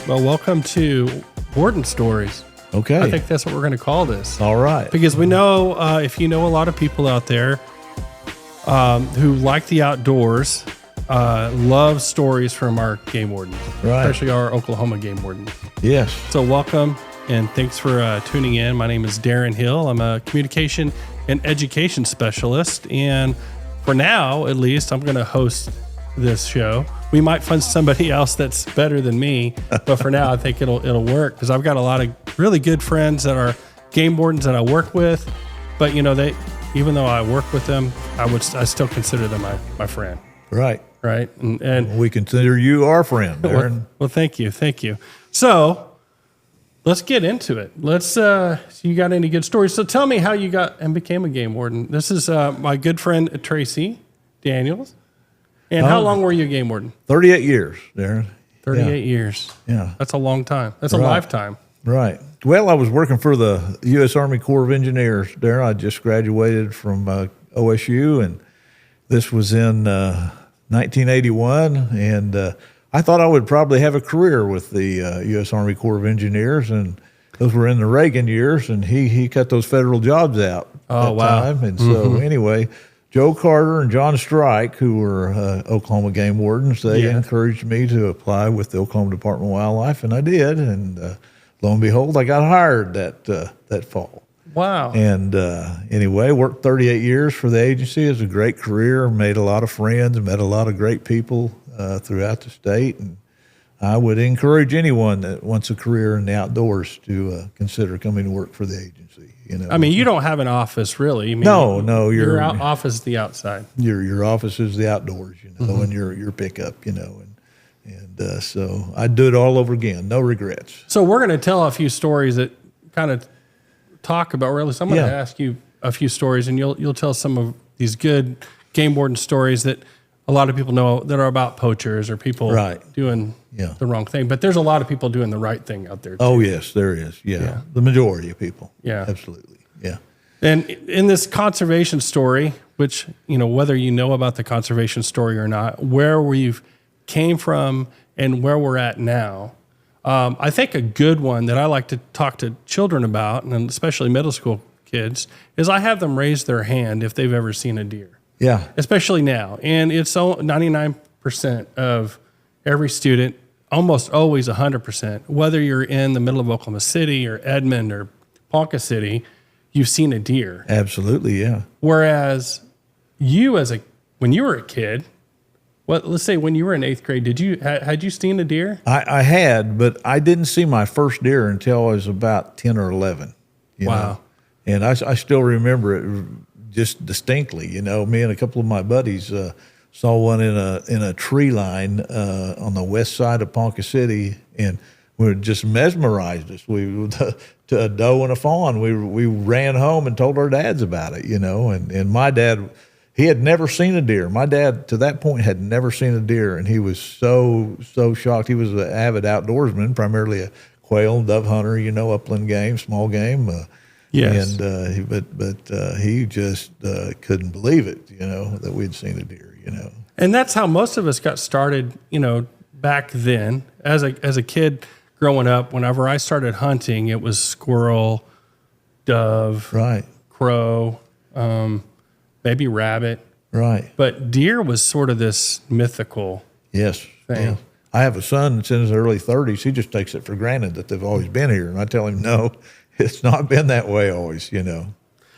Well, welcome to Warden Stories. Okay. I think that's what we're going to call this. All right. Because we know, if you know a lot of people out there who like the outdoors, love stories from our game wardens, Right. especially our Oklahoma game wardens. Yes. So welcome, and thanks for tuning in. My name is Darrin Hill. I'm a communication and education specialist, and for now, at least, I'm going to host this show. We might find somebody else that's better than me, but for now, I think it'll work because I've got a lot of really good friends that are game wardens that I work with. But they, even though I work with them, I still consider them my friend. Right. Right. And We consider you our friend, Darrin. well, thank you. So let's get into it. You got any good stories? So tell me how you got and became a game warden. This is my good friend, Tracy Daniel. And how long were you a game warden? 38 years, Darrin. 38 years. Yeah. That's a long time. That's a lifetime. Right. Well, I was working for the U.S. Army Corps of Engineers, Darrin. I just graduated from OSU, and this was in 1981. And I thought I would probably have a career with the U.S. Army Corps of Engineers, and those were in the Reagan years, and he cut those federal jobs out Oh, wow. time. And so anyway, Joe Carter and John Strike, who were Oklahoma game wardens, they encouraged me to apply with the Oklahoma Department of Wildlife, and I did. And lo and behold, I got hired that fall. Wow. And anyway, worked 38 years for the agency. It was a great career, made a lot of friends, met a lot of great people throughout the state. And I would encourage anyone that wants a career in the outdoors to consider coming to work for the agency. I mean, you don't have an office, really. I mean, No, your office is the outside. Your office is the outdoors, and your pickup, and so I'd do it all over again. No regrets. So we're going to tell a few stories that kind of talk about. Really, so I'm going to ask you a few stories, and you'll tell some of these good game warden stories that a lot of people know that are about poachers or people doing the wrong thing. But there's a lot of people doing the right thing out there, too. Oh, yes, there is. Yeah. The majority of people. Yeah. Absolutely. Yeah. And in this conservation story, which, whether you know about the conservation story or not, where we came from and where we're at now, I think a good one that I like to talk to children about, and especially middle school kids, is I have them raise their hand if they've ever seen a deer. Yeah. Especially now. And it's 99% of every student, almost always 100%, whether you're in the middle of Oklahoma City or Edmond or Ponca City, you've seen a deer. Absolutely, yeah. Whereas you when you were a kid, let's say when you were in 8th grade, had you seen a deer? I had, but I didn't see my first deer until I was about 10 or 11. Wow. And I still remember it just distinctly. Me and a couple of my buddies saw one in a tree line on the west side of Ponca City, and we just mesmerized us. To a doe and a fawn. We ran home and told our dads about it. And my dad, he had never seen a deer. My dad, to that point, had never seen a deer, and he was so shocked. He was an avid outdoorsman, primarily a quail and dove hunter. Upland game, small game. Yes. And but he just couldn't believe it, that we'd seen a deer, And that's how most of us got started, back then. As a kid growing up, whenever I started hunting, it was squirrel, dove, Right. crow, maybe rabbit. Right. But deer was sort of this mythical Yes. thing. Yeah. I have a son that's in his early 30s. He just takes it for granted that they've always been here. And I tell him, no, it's not been that way always,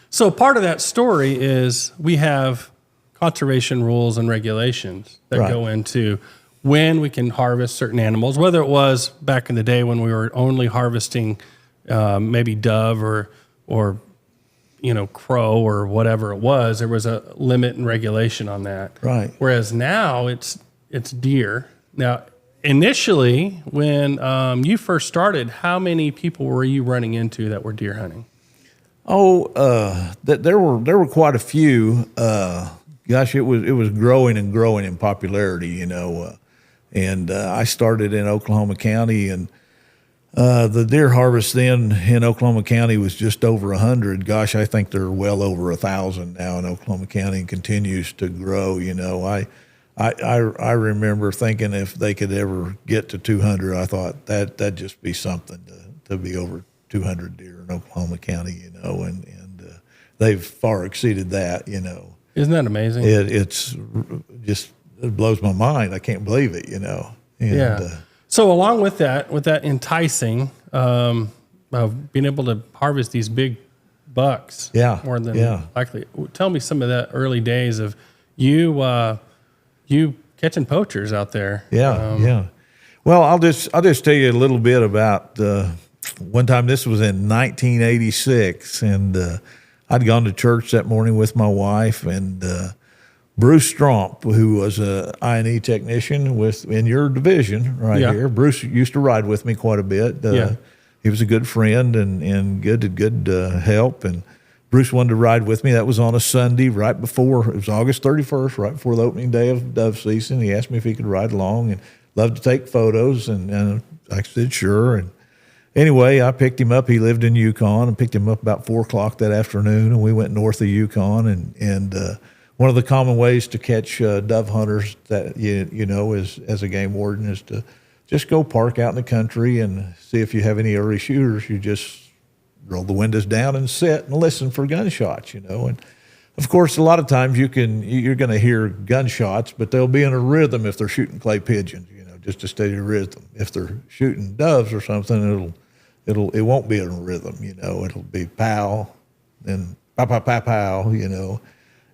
So part of that story is we have conservation rules and regulations that go into when we can harvest certain animals, whether it was back in the day when we were only harvesting maybe dove or crow or whatever it was. There was a limit and regulation on that. Right. Whereas now it's deer. Now, initially, when you first started, how many people were you running into that were deer hunting? There were quite a few. Gosh, it was growing and growing in popularity, and I started in Oklahoma County, and the deer harvest then in Oklahoma County was just over 100. Gosh, I think they're well over 1,000 now in Oklahoma County, and continues to grow. I remember thinking if they could ever get to 200, I thought that'd just be something to be over 200 deer in Oklahoma County, and they've far exceeded that, Isn't that amazing? It's just, it blows my mind. I can't believe it, And, yeah. So along with that enticing of being able to harvest these big bucks, more than likely. Tell me some of the early days of you catching poachers out there. Yeah. Well, I'll just tell you a little bit about one time. This was in 1986, and I'd gone to church that morning with my wife, and Bruce Stromp, who was a I&E technician in your division here. Bruce used to ride with me quite a bit. He was a good friend and good help. And Bruce wanted to ride with me. That was on a Sunday it was August 31st, right before the opening day of dove season. He asked me if he could ride along and loved to take photos. And I said, sure. And anyway, I picked him up. He lived in Yukon, and picked him up about 4 o'clock that afternoon. And we went north of Yukon. And one of the common ways to catch dove hunters that, is, as a game warden, is to just go park out in the country and see if you have any early shooters. You just roll the windows down and sit and listen for gunshots, And of course, a lot of times you're going to hear gunshots, but they'll be in a rhythm if they're shooting clay pigeons, just a steady rhythm. If they're shooting doves or something, it won't be in a rhythm, It'll be pow, then pow, pow, pow, pow,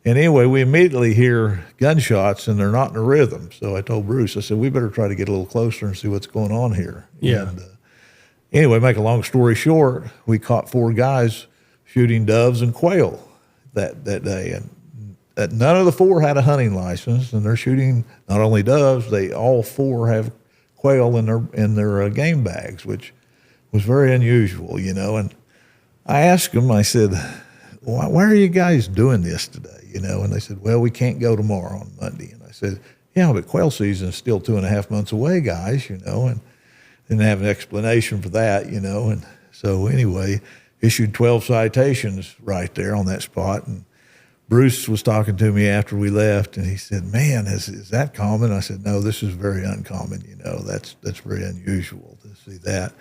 And anyway, we immediately hear gunshots, and they're not in a rhythm. So I told Bruce, I said, we better try to get a little closer and see what's going on here. Yeah. And anyway, make a long story short, we caught 4 guys shooting doves and quail that day. And none of the 4 had a hunting license, and they're shooting not only doves, they all 4 have quail in their game bags, which was very unusual, And I asked them, I said, why are you guys doing this today? And they said, well, we can't go tomorrow on Monday. And I said, yeah, but quail season is still 2.5 months away, guys, and didn't have an explanation for that, And so anyway, issued 12 citations right there on that spot. And Bruce was talking to me after we left, and he said, man, is that common? I said, no, this is very uncommon, That's very unusual to see that.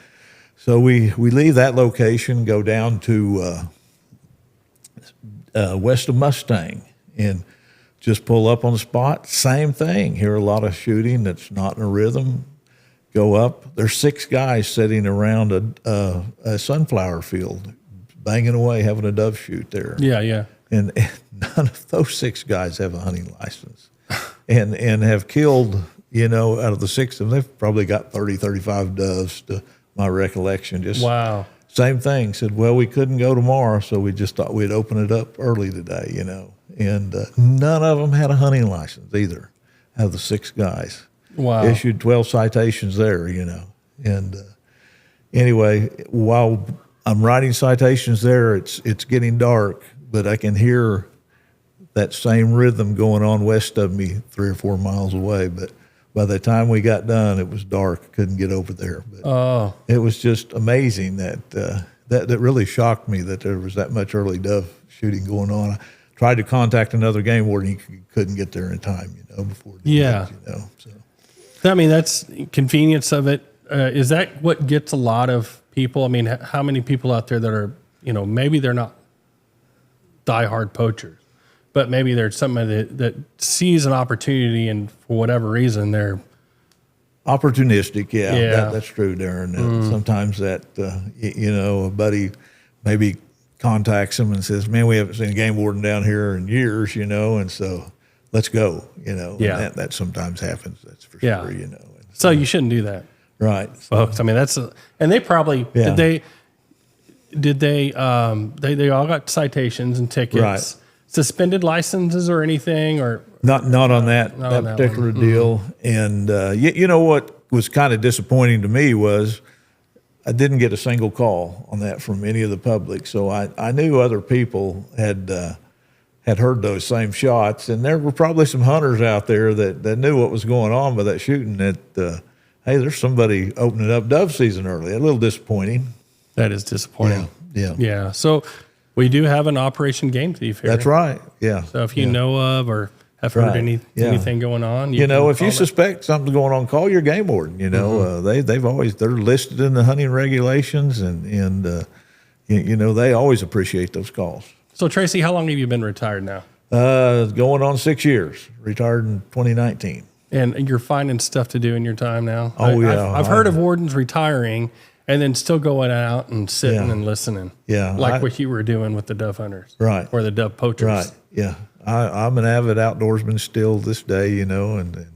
So we leave that location, go down to west of Mustang, and just pull up on the spot. Same thing. Hear a lot of shooting that's not in a rhythm. Go up. There's 6 guys sitting around a sunflower field, banging away, having a dove shoot there. Yeah. And none of those 6 guys have a hunting license, and have killed. Out of the 6 of them, they've probably got 30, 35 doves, to my recollection. Just wow. Same thing. Said, well, we couldn't go tomorrow, so we just thought we'd open it up early today, And none of them had a hunting license either, out of the 6 guys. Wow. Issued 12 citations there, And anyway, while I'm writing citations there, it's getting dark, but I can hear that same rhythm going on west of me 3 or 4 miles away. But by the time we got done, it was dark. Couldn't get over there. But it was just amazing that really shocked me that there was that much early dove shooting going on. I tried to contact another game warden. He couldn't get there in time, before. So. I mean, that's convenience of it. Is that what gets a lot of people? I mean, how many people out there that are, maybe they're not diehard poachers, but maybe there's somebody that sees an opportunity, and for whatever reason, they're opportunistic. Yeah. That's true, Darrin. Sometimes that, a buddy maybe contacts them and says, man, we haven't seen a game warden down here in years, and so let's go, And that sometimes happens. That's for sure, And so you shouldn't do that. Right. Folks. I mean, and they probably, did they all got citations and tickets. Right. Suspended licenses or anything, or not on that particular deal. And what was kind of disappointing to me was I didn't get a single call on that from any of the public. So I knew other people had heard those same shots, and there were probably some hunters out there that knew what was going on by that shooting. That hey, there's somebody opening up dove season early. A little disappointing. That is disappointing. Yeah. So we do have an Operation Game Thief here. That's right. Yeah. So if you know of or have heard Right. Yeah. anything going on. You know, can if you call it. suspect something's going on, call your game warden. You know, they're listed in the hunting regulations, and you know, they always appreciate those calls. So Tracy, how long have you been retired now? Going on 6 years. Retired in 2019. And you're finding stuff to do in your time now? Oh, yeah. I've heard of wardens retiring and then still going out and sitting and listening. Yeah. Like what you were doing with the dove hunters. Right. Or the dove poachers. Right. Yeah. I'm an avid outdoorsman still this day, you know, and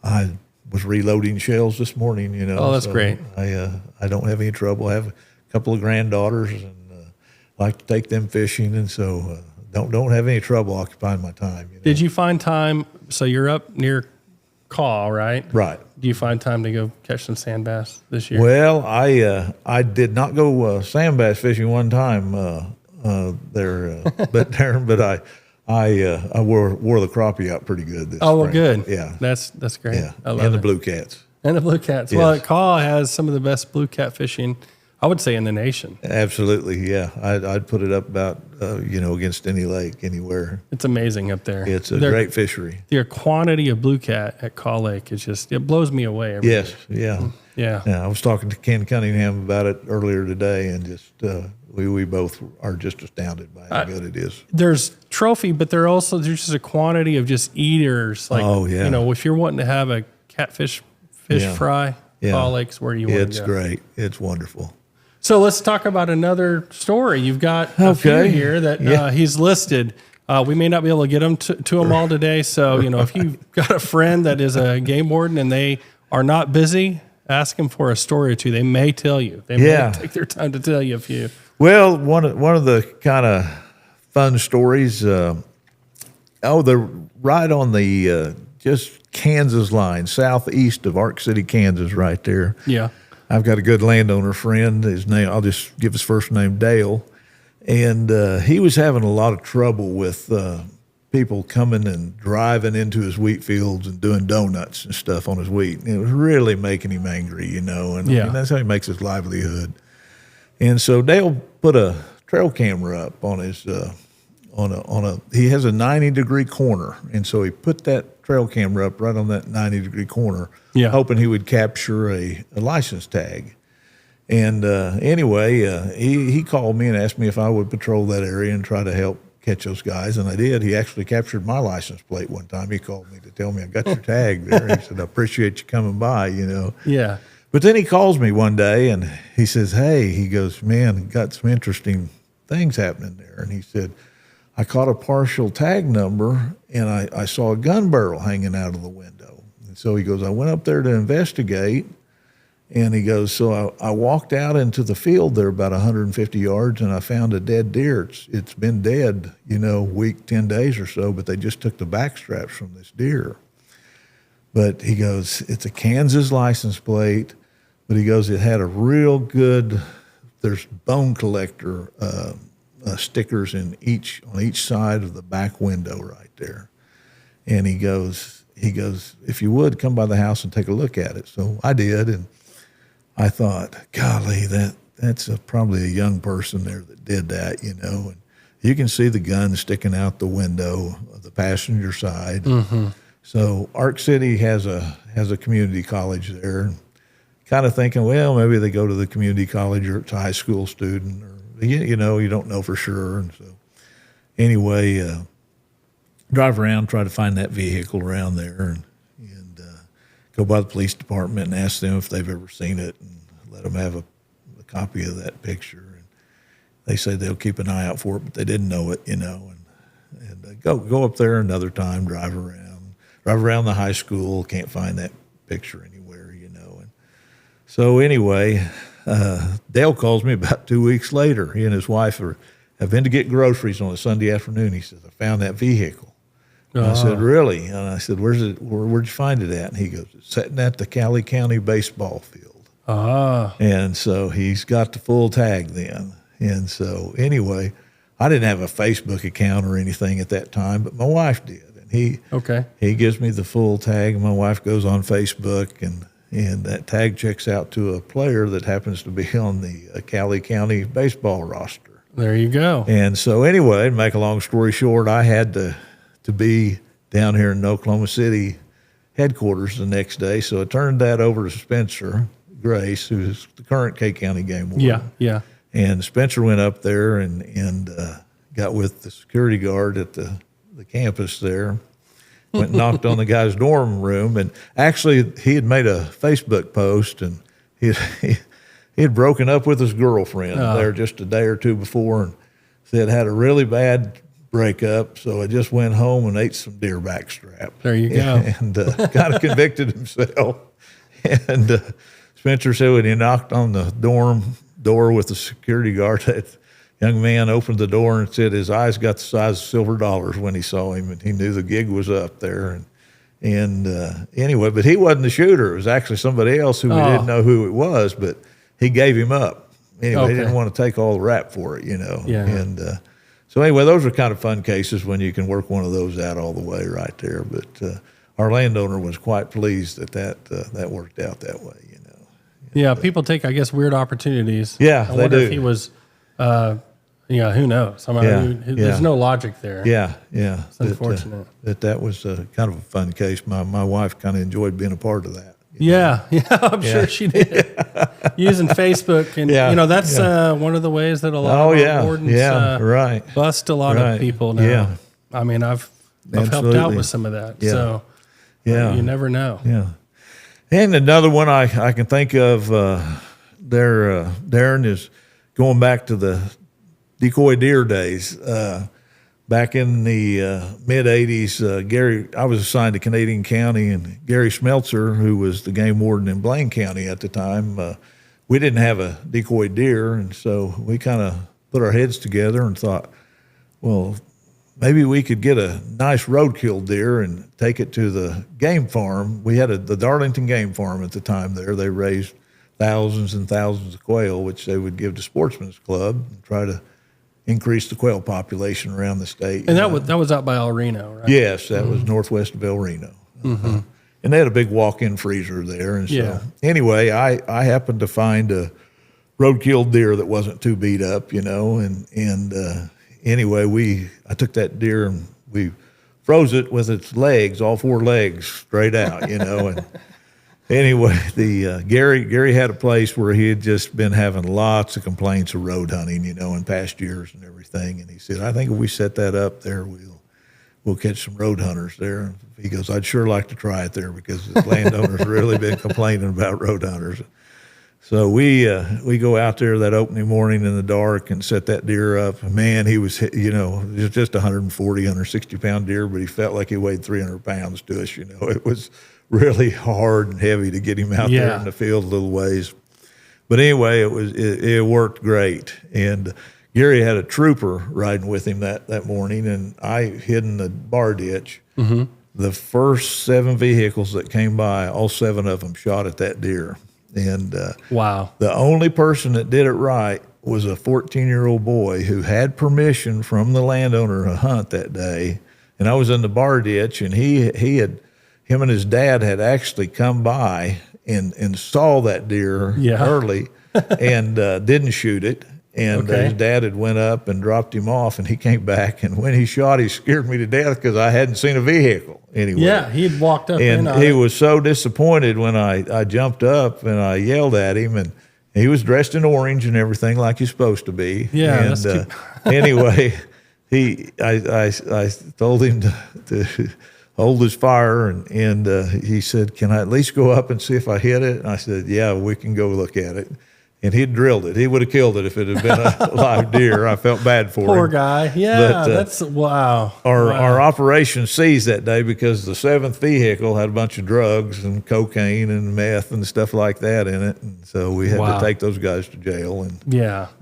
I was reloading shells this morning, you know. Oh, that's great. I don't have any trouble. I have a couple of granddaughters and like to take them fishing, and so don't have any trouble occupying my time. You know? Did you find time? So you're up near Caw, right? Right. Do you find time to go catch some sand bass this year? Well, I did not go sand bass fishing one time there, but I wore the crappie out pretty good this well, spring. good. Yeah. That's great. Yeah. I love And the it. blue cats. And the blue cats. Yes. Well, Caw has some of the best blue cat fishing, I would say, in the nation. Absolutely, yeah. I'd put it up about you know, against any lake, anywhere. It's amazing up there. It's a great fishery. The quantity of blue cat at Caw Lake is just, it blows me away. Every Yes, year. yeah. Yeah. I was talking to Ken Cunningham about it earlier today, and just we both are just astounded by how good it is. There's trophy, but there's just a quantity of just eaters. Like, Oh, yeah. you know, if you're wanting to have a catfish fry, Yeah. Caw Lake's where you want It's to go. great. It's wonderful. So let's talk about another story. You've got a few Okay. here that he's listed. We may not be able to get them to them all today. So, you know, if you've got a friend that is a game warden and they are not busy, ask them for a story or two. They may tell you. They may take their time to tell you a few. Well, one of the kind of fun stories. They're right on the just Kansas line, southeast of Ark City, Kansas, right there. Yeah. I've got a good landowner friend. His name, I'll just give his first name, Dale. And he was having a lot of trouble with people coming and driving into his wheat fields and doing donuts and stuff on his wheat. And it was really making him angry, you know, and I mean, that's how he makes his livelihood. And so Dale put a trail camera up on his, he has a 90-degree corner. And so he put that trail camera up right on that 90-degree corner, hoping he would capture a license tag. And anyway, he called me and asked me if I would patrol that area and try to help catch those guys, and I did. He actually captured my license plate one time. He called me to tell me I got your tag there. He said, I appreciate you coming by, you know. Yeah. But then he calls me one day and he says, hey, he goes, man, got some interesting things happening there. And he said, I caught a partial tag number and I saw a gun barrel hanging out of the window. And so he goes, I went up there to investigate. And he goes, so I walked out into the field there about 150 yards and I found a dead deer. It's been dead, you know, week, 10 days or so, but they just took the back straps from this deer. But he goes, it's a Kansas license plate, but he goes, it had a real good, there's bone collector stickers on each side of the back window right there. And he goes, if you would, come by the house and take a look at it. So I did, and I thought, golly, that's probably a young person there that did that, you know. And you can see the gun sticking out the window of the passenger side. Mm-hmm. So Ark City has a community college there. Kind of thinking, well, maybe they go to the community college or it's a high school student, or you know, you don't know for sure. And so anyway, drive around, try to find that vehicle around there, and go by the police department and ask them if they've ever seen it, and let them have a copy of that picture. And they say they'll keep an eye out for it, but they didn't know it, you know. And go up there another time, drive around the high school, can't find that picture anywhere, you know. And so anyway, Dale calls me about 2 weeks later. He and his wife have been to get groceries on a Sunday afternoon. He says, I found that vehicle. And I said, really? And I said, where'd you find it at? And he goes, it's sitting at the Cali County baseball field. And so he's got the full tag then. And so anyway, I didn't have a Facebook account or anything at that time, but my wife did. And he gives me the full tag, and my wife goes on Facebook, and that tag checks out to a player that happens to be on the Cali County baseball roster. There you go. And so anyway, to make a long story short, I had to be down here in Oklahoma City headquarters the next day. So I turned that over to Spencer Grace, who's the current K County game warden. Yeah. And Spencer went up there and got with the security guard at the campus there. Went and knocked on the guy's dorm room, and actually he had made a Facebook post, and he had broken up with his girlfriend there just a day or two before, and said had a really bad breakup, so I just went home and ate some deer backstrap. There you go. And kind of convicted himself. And Spencer said when he knocked on the dorm door with the security guard, that young man opened the door and said his eyes got the size of silver dollars when he saw him, and he knew the gig was up there. And anyway, but he wasn't the shooter. It was actually somebody else who we didn't know who it was, but he gave him up. Anyway, he didn't want to take all the rap for it, Yeah. And so anyway, those are kind of fun cases when you can work one of those out all the way right there. But our landowner was quite pleased that worked out that way, Yeah, people take, I guess, weird opportunities. Yeah, I they wonder do. if he was, who knows? I mean, there's no logic there. Yeah. It's unfortunate. That was kind of a fun case. My wife kind of enjoyed being a part of that. Yeah, I'm sure she did. Using Facebook, and that's one of the ways that a lot of our wardens bust a lot of people now. Yeah. I mean, I've helped out with some of that. Yeah. So you never know. Yeah. And another one I can think of Darrin, is going back to the decoy deer days. Back in the mid 80s, I was assigned to Canadian County, and Gary Schmelzer, who was the game warden in Blaine County at the time, we didn't have a decoy deer, and so we kind of put our heads together and thought, well, maybe we could get a nice roadkill deer and take it to the game farm. We had the Darlington Game Farm at the time there. They raised thousands and thousands of quail, which they would give to Sportsman's Club and try to increase the quail population around the state. And that was out by El Reno, right? Yes, that was northwest of El Reno. And they had a big walk-in freezer there. And so anyway, I happened to find a roadkill deer that wasn't too beat up, and anyway, I took that deer and we froze it with its legs, all four legs straight out, and anyway, Gary had a place where he had just been having lots of complaints of road hunting, in past years and everything. And he said, I think if we set that up there, we'll catch some road hunters there. And he goes, I'd sure like to try it there because the landowner's really been complaining about road hunters. So we go out there that opening morning in the dark and set that deer up. Man, he was, just 140, 160 pound deer, but he felt like he weighed 300 pounds to us. It was really hard and heavy to get him out there in the field a little ways. But anyway, it worked great. And Gary had a trooper riding with him that morning, and I hid in the bar ditch. Mm-hmm. The first 7 vehicles that came by, all 7 of them shot at that deer. And wow, the only person that did it right was a 14-year-old boy who had permission from the landowner to hunt that day. And I was in the bar ditch, and him and his dad had actually come by and saw that deer early and didn't shoot it. And his dad had went up and dropped him off, and he came back. And when he shot, he scared me to death because I hadn't seen a vehicle anyway. Yeah, he had walked up and he was so disappointed when I jumped up and I yelled at him, and he was dressed in orange and everything like he's supposed to be. Yeah, and anyway, I told him to hold his fire, and he said, "Can I at least go up and see if I hit it?" And I said, "Yeah, we can go look at it." And he'd drilled it. He would have killed it if it had been a live deer. I felt bad for him. Poor guy. Yeah, but, that's wow. Our operation ceased that day because the 7th vehicle had a bunch of drugs and cocaine and meth and stuff like that in it. And so we had to take those guys to jail.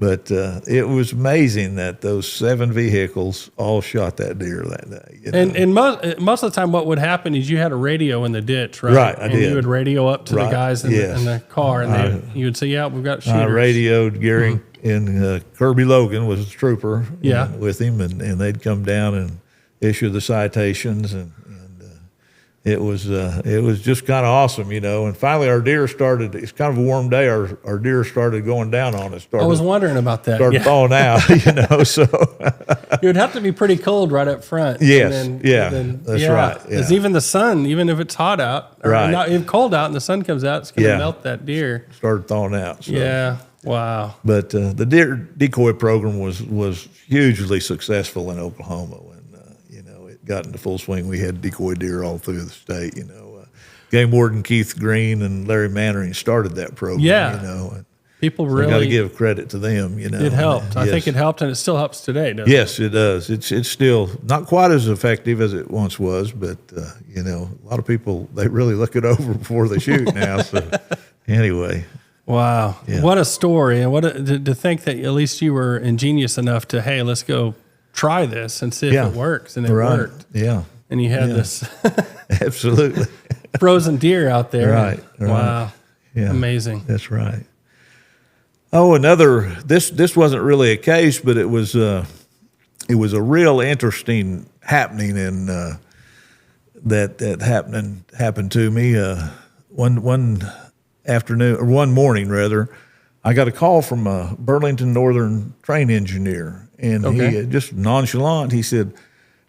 But it was amazing that those 7 vehicles all shot that deer that day. And most of the time what would happen is you had a radio in the ditch, right? Right, I did. And you would radio up to the guys in the car, and you would say, yeah, we've got shooters. I radioed Gary, and Kirby Logan was a trooper with him, and they'd come down and issue the citations. And it was just kind of awesome, And finally, our deer started. It's kind of a warm day. Our deer started going down on us. I was wondering about that. Started thawing out, So it would have to be pretty cold right up front. Yes, that's right. Because even the sun, even if it's hot out, or Right. not even cold out, and the sun comes out, it's going to melt that deer. Started thawing out. So. Yeah. Wow. But the deer decoy program was hugely successful in Oklahoma when it got into full swing. We had decoy deer all through the state. Game Warden Keith Green and Larry Mannering started that program. Yeah. People so really got to give credit to them. It helped. I think it helped, and it still helps today. Doesn't Yes, it does. It's still not quite as effective as it once was, but a lot of people they really look it over before they shoot now. So anyway. Wow. Yeah. What a story. And to think that at least you were ingenious enough to, hey, let's go try this and see if it works. And it worked. Yeah. And you had this absolutely frozen deer out there. Right. Wow. Yeah. Amazing. That's right. Oh, this wasn't really a case, but it was a real interesting happening that happened to me. One afternoon, or one morning rather, I got a call from a Burlington Northern train engineer, and he just nonchalant. He said,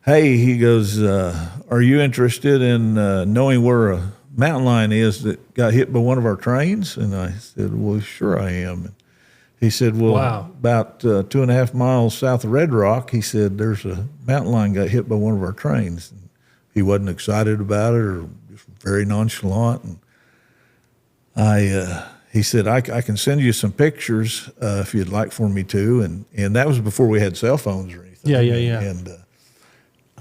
"Hey," he goes, "Are you interested in knowing where a mountain lion is that got hit by one of our trains?" And I said, "Well, sure I am." And he said, "Well, about 2.5 miles south of Red Rock," he said, "there's a mountain lion got hit by one of our trains." And he wasn't excited about it or just very nonchalant. And he said, I can send you some pictures if you'd like for me to. And that was before we had cell phones or anything. Yeah. And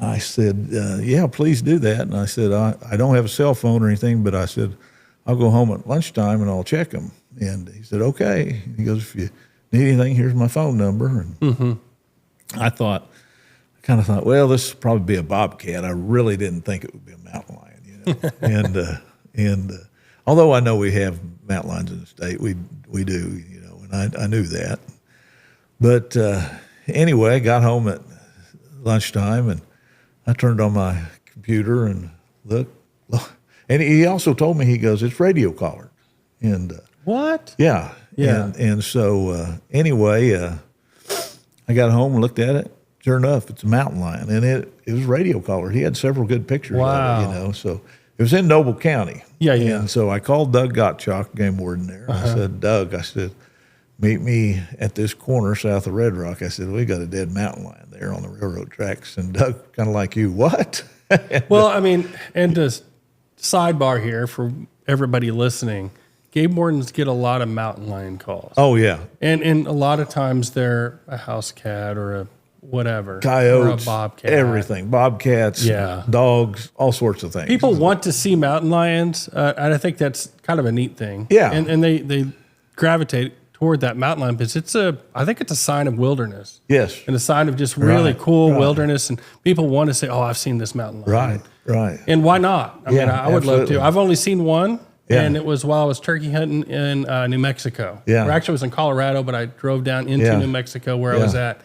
I said, yeah, please do that. And I said, I don't have a cell phone or anything, but I said, I'll go home at lunchtime and I'll check them. And he said, okay. He goes, if you need anything, here's my phone number. And I kind of thought, well, this would probably be a bobcat. I really didn't think it would be a mountain lion, and although I know we have mountain lions in the state, we do, and I knew that. But anyway, I got home at lunchtime, and I turned on my computer and looked. And he also told me, he goes, it's radio collared. And what? Yeah. And so anyway, I got home and looked at it. Sure enough, it's a mountain lion, and it was radio collared. He had several good pictures of it, so it was in Noble County. Yeah. And so I called Doug Gottschalk, game warden there. I said, Doug, meet me at this corner south of Red Rock. I said, we got a dead mountain lion there on the railroad tracks. And Doug, kind of like you, what? Well, I mean, and just sidebar here for everybody listening, game wardens get a lot of mountain lion calls. Oh, yeah. And a lot of times they're a house cat or a whatever. Coyotes. Or a bobcat. Everything. Bobcats, dogs, all sorts of things. People want to see mountain lions, and I think that's kind of a neat thing. Yeah. And they gravitate toward that mountain lion because I think it's a sign of wilderness. Yes. And a sign of just really cool wilderness. And people want to say, oh, I've seen this mountain lion. Right. And why not? I mean, I would love to. I've only seen one. Yeah. And it was while I was turkey hunting in New Mexico. Yeah. Or actually, it was in Colorado, but I drove down into New Mexico where I was at.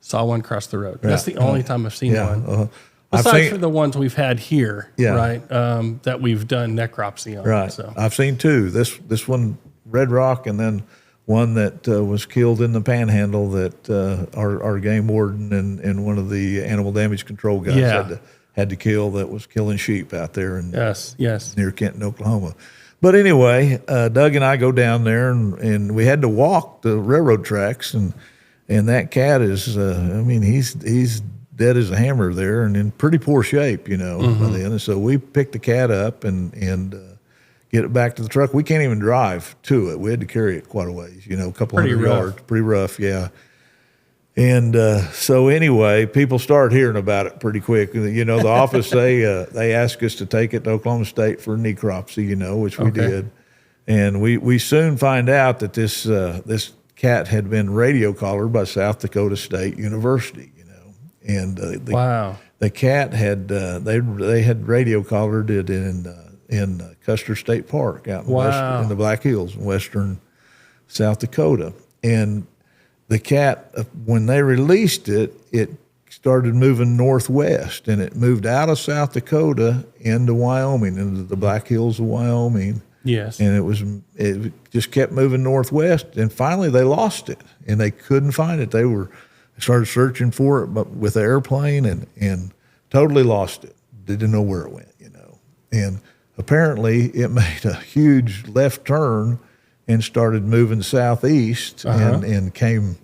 Saw one cross the road. That's the only time I've seen one. Aside from the ones we've had here, right, that we've done necropsy on. Right. So. I've seen two. This one, Red Rock, and then one that was killed in the Panhandle that our game warden and one of the animal damage control guys had to kill, that was killing sheep out there near Kenton, Oklahoma. But anyway, Doug and I go down there, and we had to walk the railroad tracks, and that cat is, he's dead as a hammer there and in pretty poor shape, by then. And so we picked the cat up and get it back to the truck. We can't even drive to it. We had to carry it quite a ways, a couple hundred yards. Pretty rough, yeah. And so anyway, people started hearing about it pretty quick. The office, they asked us to take it to Oklahoma State for necropsy, which we did. And we soon find out that this cat had been radio collared by South Dakota State University, and the cat had they had radio collared it in Custer State Park out in the Black Hills in western South Dakota. And the cat, when they released it, it started moving northwest, and it moved out of South Dakota into Wyoming, into the Black Hills of Wyoming. Yes. And it just kept moving northwest, and finally they lost it, and they couldn't find it. They started searching for it, but with the airplane, and totally lost it. They didn't know where it went, And apparently it made a huge left turn and started moving southeast and came,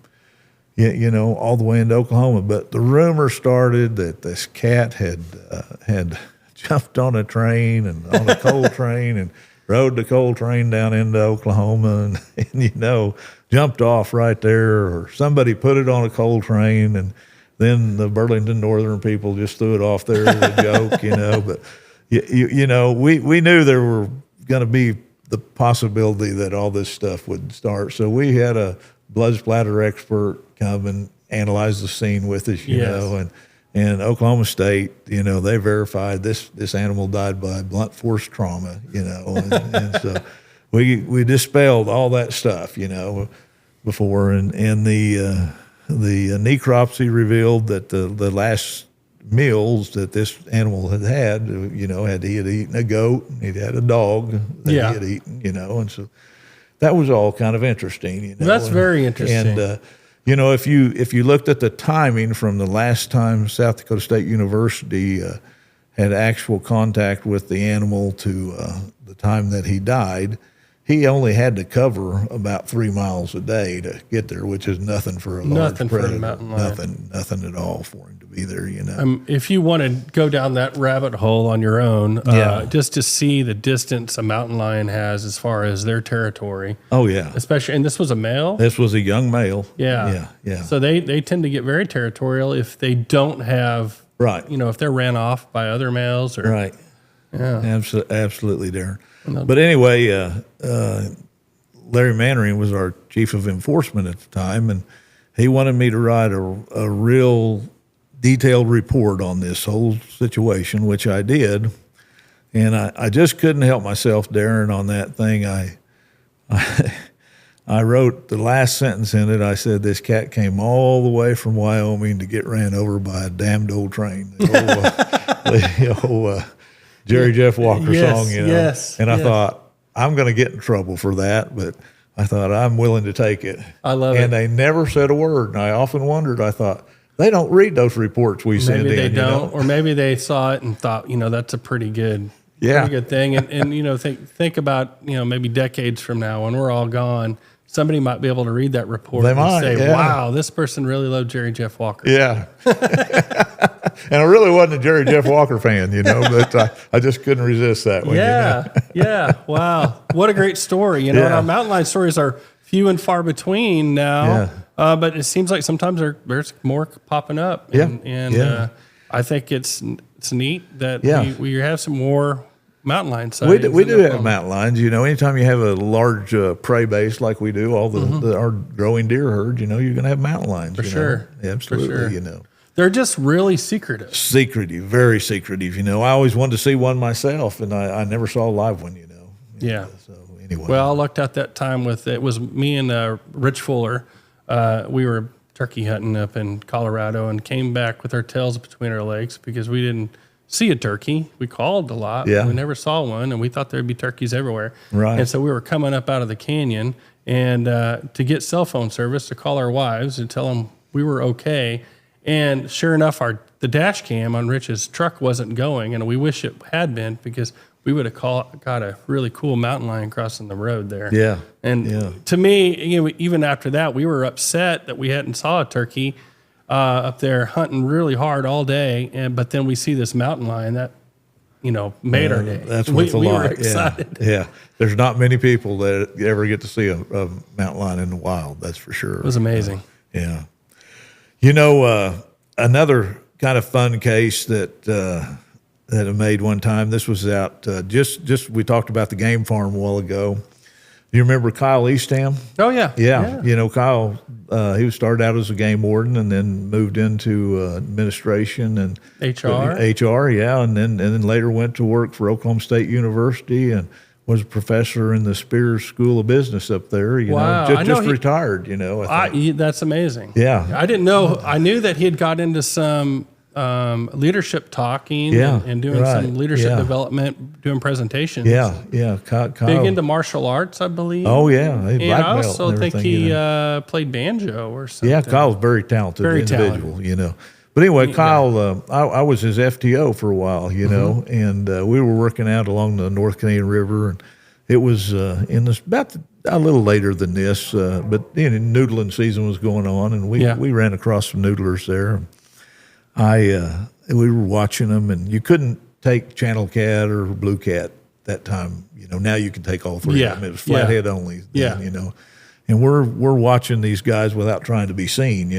all the way into Oklahoma. But the rumor started that this cat had jumped on a train and on a coal train and rode the coal train down into Oklahoma and jumped off right there, or somebody put it on a coal train, and then the Burlington Northern people just threw it off there as a joke, But we knew there were going to be the possibility that all this stuff would start. So we had a blood splatter expert come and analyze the scene with us, and Oklahoma State, they verified this animal died by blunt force trauma, and so we dispelled all that stuff, before, and the necropsy revealed that the last meals that this animal had he had eaten a goat, he'd had a dog that he had eaten, and so that was all kind of interesting. That's very interesting. And if you looked at the timing from the last time South Dakota State University had actual contact with the animal to the time that he died, he only had to cover about 3 miles a day to get there, which is nothing for a large predator. For a mountain lion. Nothing at all for him to be there, If you want to go down that rabbit hole on your own, just to see the distance a mountain lion has as far as their territory. Oh, yeah. Especially, and this was a male? This was a young male. Yeah. Yeah. So they tend to get very territorial if they don't have, if they're ran off by other males. Or, right. Yeah. Absolutely, Darrin. But anyway, Larry Mannering was our chief of enforcement at the time, and he wanted me to write a real detailed report on this whole situation, which I did. And I just couldn't help myself, Darrin, on that thing. I wrote the last sentence in it. I said, this cat came all the way from Wyoming to get ran over by a damned old train. The old Jerry Jeff Walker song, Yes. And I thought, I'm going to get in trouble for that, but I thought I'm willing to take it. I love it. And they never said a word. And I often wondered, I thought, they don't read those reports we send in. Maybe they don't, or maybe they saw it and thought, that's a pretty good thing. And think about, maybe decades from now when we're all gone, somebody might be able to read that report say, wow, this person really loved Jerry Jeff Walker. Yeah. And I really wasn't a Jerry Jeff Walker fan, but I just couldn't resist that one. Yeah. Wow. What a great story. And our mountain lion stories are few and far between now, but it seems like sometimes there's more popping up. And I think it's neat that we have some more mountain lion sightings. We do have mountain lions. Anytime you have a large prey base like we do, all our growing deer herd, you're going to have mountain lions. For sure. Absolutely, For sure. They're just really secretive. Very secretive. I always wanted to see one myself, and I never saw a live one, Yeah. So anyway. Well, I looked at that time it was me and Rich Fuller. We were turkey hunting up in Colorado and came back with our tails between our legs because we didn't see a turkey. We called a lot. Yeah. But we never saw one, and we thought there'd be turkeys everywhere. Right. And so we were coming up out of the canyon, and to get cell phone service to call our wives and tell them we were okay. And sure enough, the dash cam on Rich's truck wasn't going, and we wish it had been because we would have got a really cool mountain lion crossing the road there. Yeah. And to me, even after that, we were upset that we hadn't saw a turkey up there hunting really hard all day, but then we see this mountain lion that made our day. That's worth a lot. We were excited. Yeah. There's not many people that ever get to see a mountain lion in the wild. That's for sure. It was amazing. Yeah. Another kind of fun case that I made one time. This was out just we talked about the game farm a while ago. You remember Kyle Eastham? Oh yeah. Yeah. Kyle, he started out as a game warden and then moved into administration and HR. HR, yeah, and then later went to work for Oklahoma State University and was a professor in the Spears School of Business up there. Wow. Just retired. I think. That's amazing. Yeah. I didn't know. I knew that he had got into some leadership talking and doing some leadership development, doing presentations. Yeah. Kyle, big into martial arts, I believe. Oh yeah, and I also think he played banjo or something. Yeah, Kyle's very talented individual. But anyway, Kyle, I was his FTO for a while, and we were working out along the North Canadian River, and it was about a little later than this, but noodling season was going on, and we ran across some noodlers there. We were watching them, and you couldn't take channel cat or blue cat that time. Now you can take all three of them. It was flathead only. Then, and we're watching these guys without trying to be seen,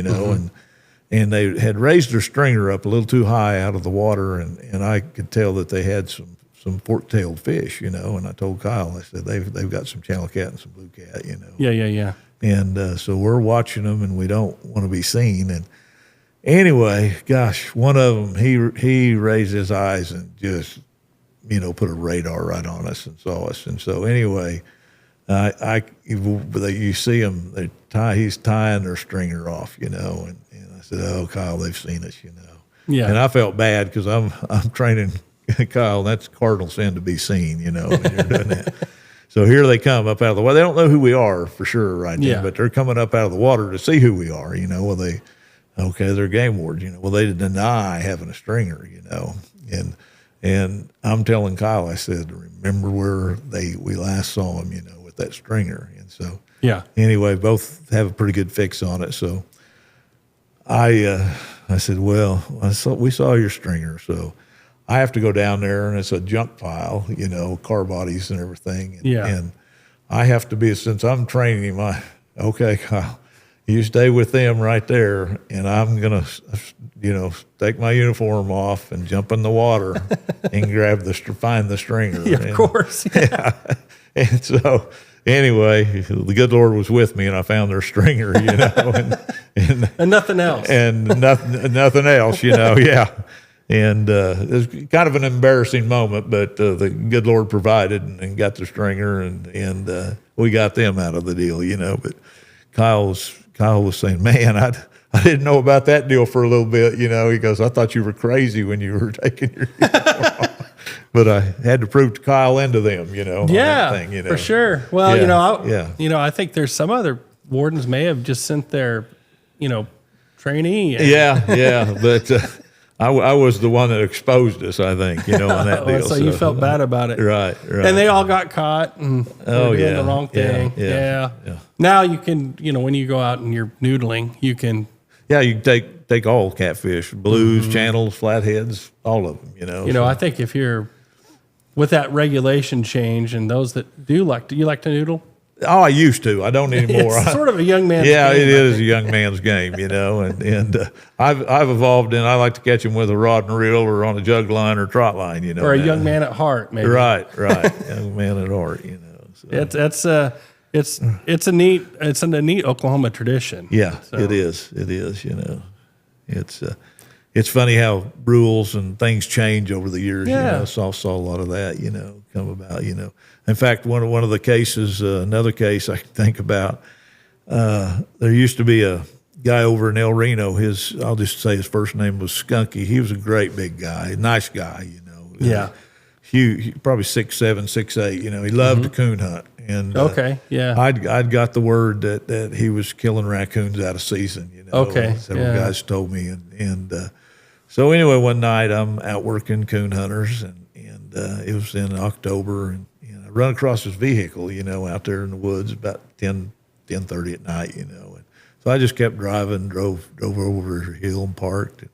and they had raised their stringer up a little too high out of the water, and I could tell that they had some fork-tailed fish, and I told Kyle, I said, they've got some channel cat and some blue cat, Yeah. And so we're watching them, and we don't want to be seen. And anyway, gosh, one of them, he raised his eyes and just, put a radar right on us and saw us. And so anyway, you see him, he's tying their stringer off, and I said, "Oh, Kyle, they've seen us, Yeah. And I felt bad because I'm training Kyle. That's cardinal sin to be seen, when you're doing that. So here they come up out of the water. They don't know who we are for sure right now, but they're coming up out of the water to see who we are, Well, they're game wards, Well, they deny having a stringer, and I'm telling Kyle, I said, remember where we last saw him, with that stringer. And so anyway, both have a pretty good fix on it. So I said, well, we saw your stringer, so I have to go down there, and it's a junk pile, car bodies and everything. And I have to be, since I'm training him, okay, Kyle, you stay with them right there, and I'm going to, take my uniform off and jump in the water and find the stringer. Yeah, of course. Yeah. And so anyway, the good Lord was with me, and I found their stringer, and nothing else. And nothing else, yeah. And it was kind of an embarrassing moment, but the good Lord provided and got the stringer, and we got them out of the deal, But Kyle was saying, man, I didn't know about that deal for a little bit, He goes, I thought you were crazy when you were taking your uniform off. But I had to prove to Kyle and to them, on that thing, for sure. Well, I think there's some other wardens may have just sent their, trainee. But I was the one that exposed us, I think, on that deal. So you felt bad about it. Right. And they all got caught and doing the wrong thing. Yeah. Now you can, when you go out and you're noodling, you can. Yeah, you can take all catfish, blues, channels, flatheads, all of them, I think if you're with that regulation change and those that do you like to noodle? Oh, I used to. I don't anymore. It's sort of a young man's game. Yeah, it is a young man's game, and I've evolved in. I like to catch them with a rod and reel or on a jug line or trot line, Or a young man at heart, maybe. Right. Young man at heart, So. It's a neat Oklahoma tradition. Yeah, so. It is. It's funny how rules and things change over the years. Yeah. So I saw a lot of that, come about. In fact, one of the cases, another case I can think about. There used to be a guy over in El Reno. I'll just say his first name was Skunky. He was a great big guy, nice guy. Yeah. Huge, probably 6'7", 6'8". He loved to coon hunt. And I'd got the word that he was killing raccoons out of season. Several guys told me, and so anyway, one night I'm out working coon hunters, and it was in October, and I run across his vehicle, out there in the woods about 10:30 at night, and so I just kept driving, drove over a hill and parked, and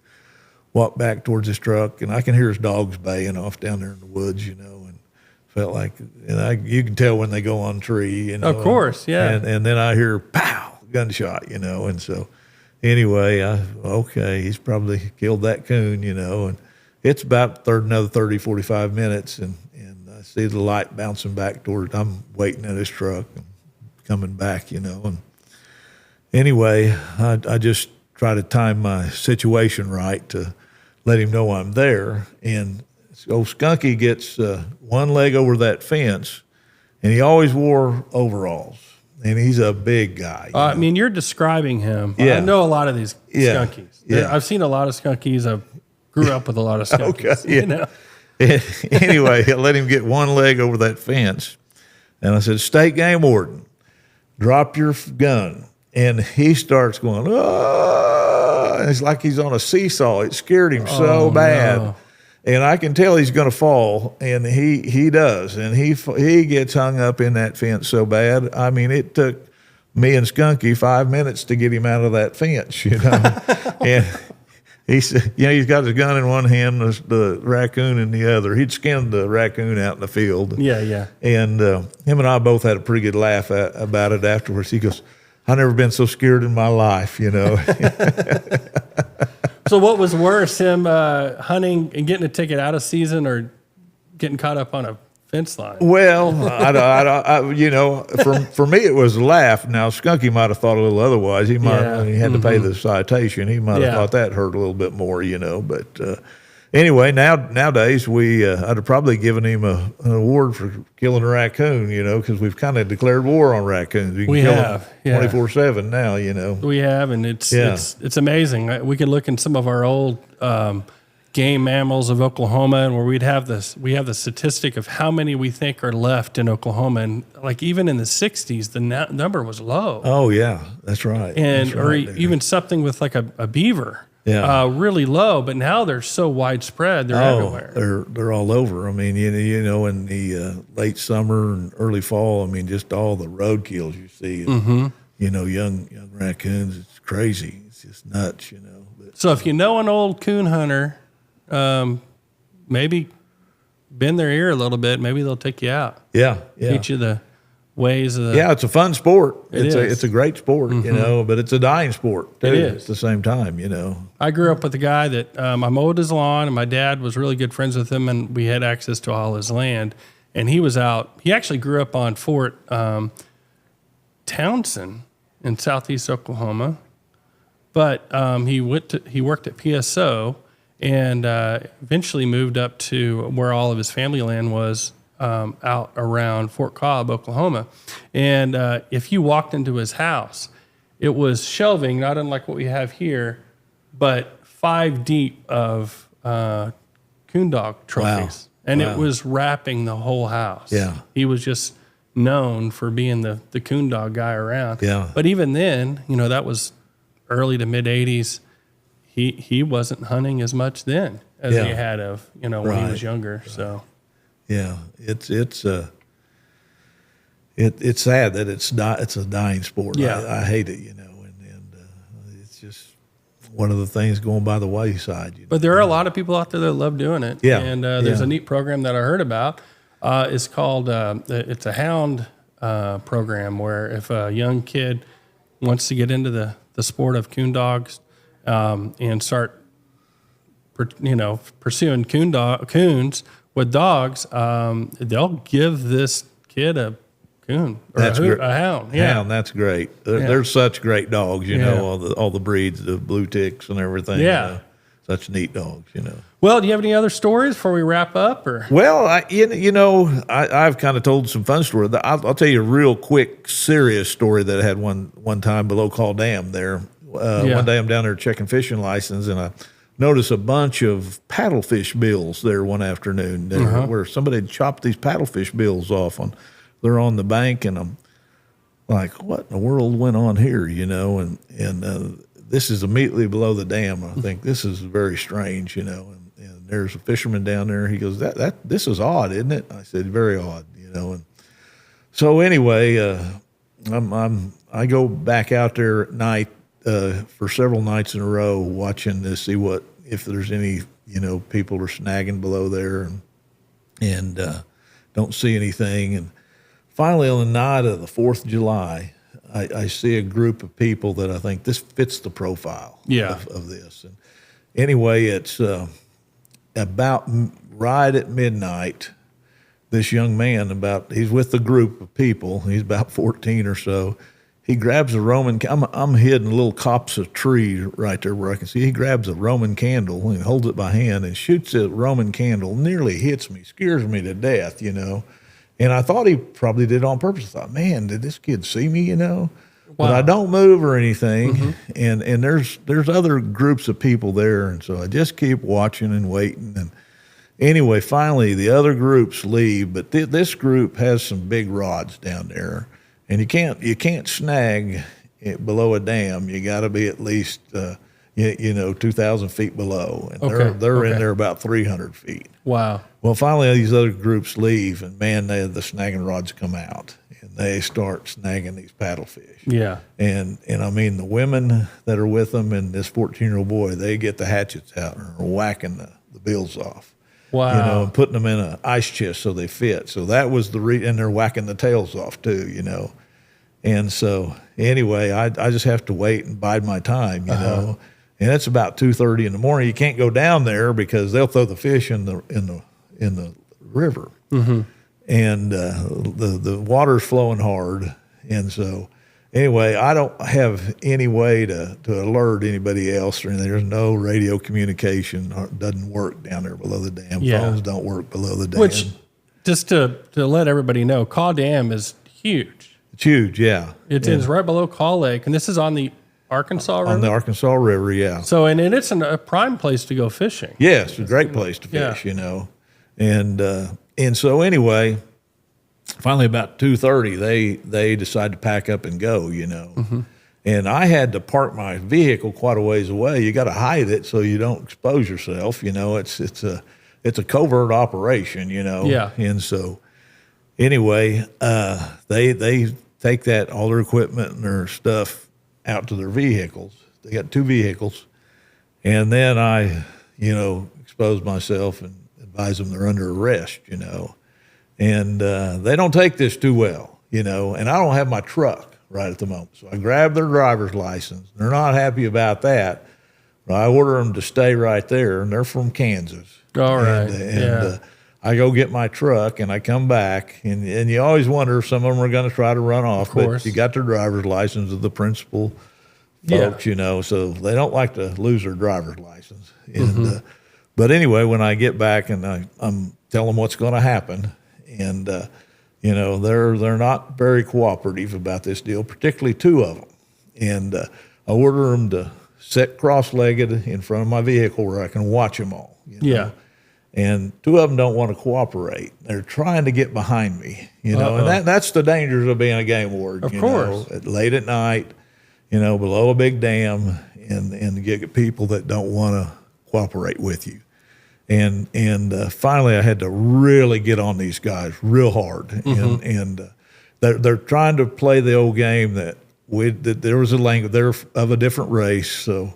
walked back towards his truck, and I can hear his dogs baying off down there in the woods, and felt like, you can tell when they go on tree, Of course, yeah. And then I hear pow, gunshot, and so anyway, he's probably killed that coon, and it's about another 30, 45 minutes, and I see the light bouncing back I'm waiting at his truck and coming back, and anyway, I just try to time my situation right to let him know I'm there, and old Skunky gets one leg over that fence and he always wore overalls. And he's a big guy. I mean, you're describing him. Yeah. I know a lot of these Yeah. skunkies. Yeah. I've seen a lot of skunkies. I grew up with a lot of skunkies. Okay, yeah. You know? Anyway, I let him get one leg over that fence. And I said, State Game Warden, drop your gun. And he starts going, oh, and it's like he's on a seesaw. It scared him so bad. No. And I can tell he's going to fall, and he does. And he gets hung up in that fence so bad. I mean, it took me and Skunky 5 minutes to get him out of that fence, you know. And he said, he's got his gun in one hand, the raccoon in the other. He'd skinned the raccoon out in the field. Yeah. And him and I both had a pretty good laugh about it afterwards. He goes, I've never been so scared in my life, you know. So what was worse, him hunting and getting a ticket out of season or getting caught up on a fence line? Well, for me it was a laugh. Now Skunky might have thought a little otherwise. He might he had to pay the citation. He might have thought that hurt a little bit more, you know. But anyway, nowadays I'd have probably given him an award for killing a raccoon, you know, because we've kind of declared war on raccoons. You can kill them 24/7 now, you know. We have, and it's amazing. We could look in some of our old game mammals of Oklahoma, and where we have the statistic of how many we think are left in Oklahoma, and like even in the 60s, the number was low. Oh yeah, that's right. And that's right, even something with like a beaver. Yeah. Really low, but now they're so widespread. They're everywhere. They're all over. I mean, you know, in the late summer and early fall, I mean, just all the road kills you see. You know, young raccoons. It's crazy. It's just nuts. You know. But, So if you know an old coon hunter, maybe bend their ear a little bit. Maybe they'll take you out. Yeah. Teach you the ways of the. Yeah, it's a fun sport. It's a great sport, you know, but it's a dying sport too, It is. at the same time, you know. I grew up with a guy that I mowed his lawn, and my dad was really good friends with him, and we had access to all his land. And he was out. He actually grew up on Fort Townsend in southeast Oklahoma, but he worked at PSO and eventually moved up to where all of his family land was. Out around Fort Cobb, Oklahoma. And if you walked into his house, it was shelving, not unlike what we have here, but 5 deep of coon dog trophies. Wow. And it was wrapping the whole house. Yeah. He was just known for being the coon dog guy around. Yeah. But even then, you know, that was early to mid 80s. He wasn't hunting as much then as he had of, you know, when he was younger. Right. So. Yeah, it's sad that it's a dying sport. Yeah. I hate it, you know, and it's just one of the things going by the wayside. You know? But there are a lot of people out there that love doing it. Yeah, and there's a neat program that I heard about. It's called it's a hound program where if a young kid wants to get into the sport of coon dogs and start, pursuing coons with dogs, they'll give this kid a coon or a hound. Yeah, hound. That's great. They're such great dogs. You know, all the breeds, the blue ticks and everything. Yeah, you know, such neat dogs. You know. Well, do you have any other stories before we wrap up? Or well, I've kind of told some fun stories. I'll tell you a real quick, serious story that I had one time below Call Dam there. One day I'm down there checking fishing license, and I noticed a bunch of paddlefish bills there one afternoon where somebody had chopped these paddlefish bills off. They're on the bank, and I'm like, what in the world went on here, you know? And this is immediately below the dam. I think this is very strange, you know. And there's a fisherman down there. He goes, this is odd, isn't it? I said, very odd, you know. And so anyway, I go back out there at night for several nights in a row, watching to see if there's any, you know, people are snagging below there, and don't see anything. And finally, on the night of the 4th of July, I see a group of people that I think this fits the profile of this. And anyway, it's about right at midnight. This young man, he's with a group of people. He's about 14 or so. He grabs a Roman. I'm hidden in a little copse of tree right there where I can see. He grabs a Roman candle and holds it by hand and shoots a Roman candle. Nearly hits me, scares me to death, you know. And I thought he probably did it on purpose. I thought, man, did this kid see me, you know? But Wow. I don't move or anything. And there's other groups of people there. And so I just keep watching and waiting. And anyway, finally the other groups leave, but this group has some big rods down there. And you can't snag it below a dam. You got to be at least, 2,000 feet below. And they're in there about 300 feet. Wow. Well, finally, these other groups leave, and man, the snagging rods come out, and they start snagging these paddlefish. Yeah. And I mean, the women that are with them and this 14-year-old boy, they get the hatchets out and are whacking the bills off. Wow. And putting them in an ice chest so they fit. So that was and they're whacking the tails off too, And so anyway, I just have to wait and bide my time, you know. And it's about 2:30 in the morning. You can't go down there because they'll throw the fish in the river, and the water's flowing hard. And so, anyway, I don't have any way to alert anybody else or anything. There's no radio communication. It doesn't work down there below the dam. Yeah. Phones don't work below the dam. Which, just to let everybody know, Caw Dam is huge. It's huge, yeah. It's right below Caw Lake, and this is on the Arkansas River. On the Arkansas River, yeah. So, and it's a prime place to go fishing. Yeah, it's a great place to fish, And so anyway, finally about 2:30, they decide to pack up and go, And I had to park my vehicle quite a ways away. You got to hide it so you don't expose yourself. It's a covert operation, Yeah. And so anyway, they take all their equipment and their stuff out to their vehicles. They got 2 vehicles, and then I, expose myself and advise them they're under arrest, and they don't take this too well, and I don't have my truck right at the moment. So I grab their driver's license. They're not happy about that, but I order them to stay right there, and they're from Kansas. All right. I go get my truck, and I come back, and you always wonder if some of them are going to try to run off. But you got their driver's license of the principal folks, so they don't like to lose their driver's license. And but anyway, when I get back and I'm telling them what's going to happen, and they're not very cooperative about this deal, particularly 2 of them. And I order them to sit cross-legged in front of my vehicle where I can watch them all. Yeah. And 2 of them don't want to cooperate. They're trying to get behind me, and that's the dangers of being a game warden. Of course. Late at night, below a big dam, and get people that don't want to cooperate with you. And finally, I had to really get on these guys real hard, and they're trying to play the old game that there was a language. They're of a different race, so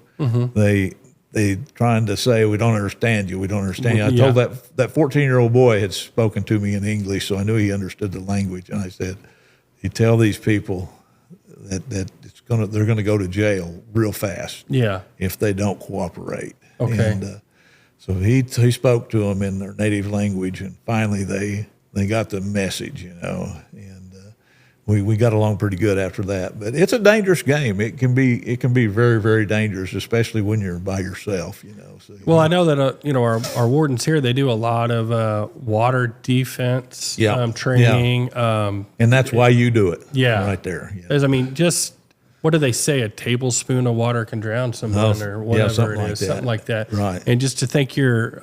they trying to say, we don't understand you. We don't understand you. I told that 14-year-old boy had spoken to me in English, so I knew he understood the language. And I said, you tell these people that they're going to go to jail real fast. Yeah. If they don't cooperate. Okay. And so he spoke to them in their native language, and finally they got the message, and we got along pretty good after that. But it's a dangerous game. It can be very, very dangerous, especially when you're by yourself, So, well, I know that our wardens here, they do a lot of water defense training. Yeah. And that's why you do it. Yeah, right there. Yeah. Because, just what do they say? A tablespoon of water can drown someone, or whatever it is, something like that. Right. And just to think you're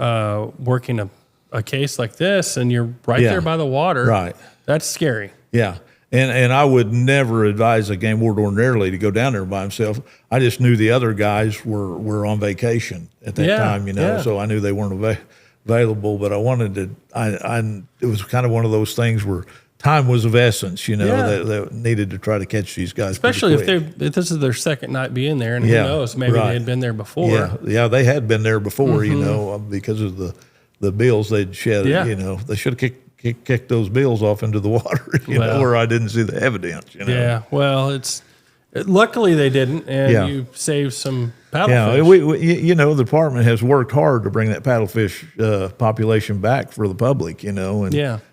working a case like this, and you're right there by the water. Right. That's scary. Yeah. And I would never advise a game warden ordinarily to go down there by himself. I just knew the other guys were on vacation at that time, so I knew they weren't available. But I wanted to. It was kind of one of those things where time was of essence, that needed to try to catch these guys. Especially if this is their second night being there, and who knows, maybe they had been there before. Yeah, they had been there before, because of the bills they'd shed. They should have kick those bills off into the water, where I didn't see the evidence. Yeah, well, luckily they didn't, and you saved some paddlefish. Yeah, the department has worked hard to bring that paddlefish population back for the public. And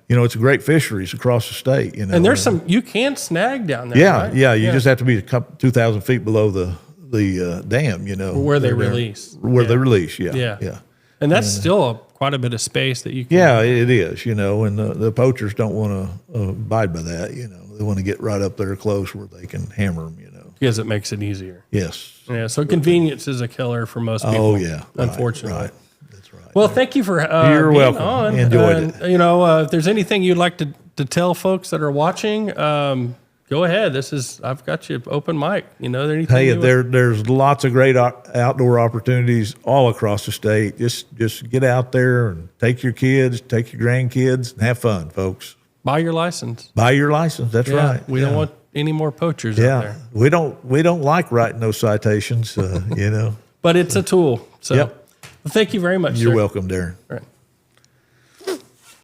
it's a great fisheries across the state. And there's you can snag down there. Yeah, right? yeah, you just have to be 2,000 feet below the dam. Where they release. Where they release. Yeah. And that's still quite a bit of space that you can. Yeah, it is, you know, and the poachers don't want to abide by that, you know. They want to get right up there close where they can hammer them, you know. Because it makes it easier. Yes. Yeah, so convenience is a killer for most people. Oh, yeah. Unfortunately. Right. That's right. Well, thank you for You're being welcome. on. Enjoyed it. You know, if there's anything you'd like to tell folks that are watching, go ahead. I've got you open mic. You know, Hey, there's lots of great outdoor opportunities all across the state. Just get out there and take your kids, take your grandkids, and have fun, folks. Buy your license. Buy your license. That's right. We don't want any more poachers out there. We don't like writing those citations, you know. But it's a tool. So Yep. well, thank you very much. You're sir. welcome, Darrin. All right.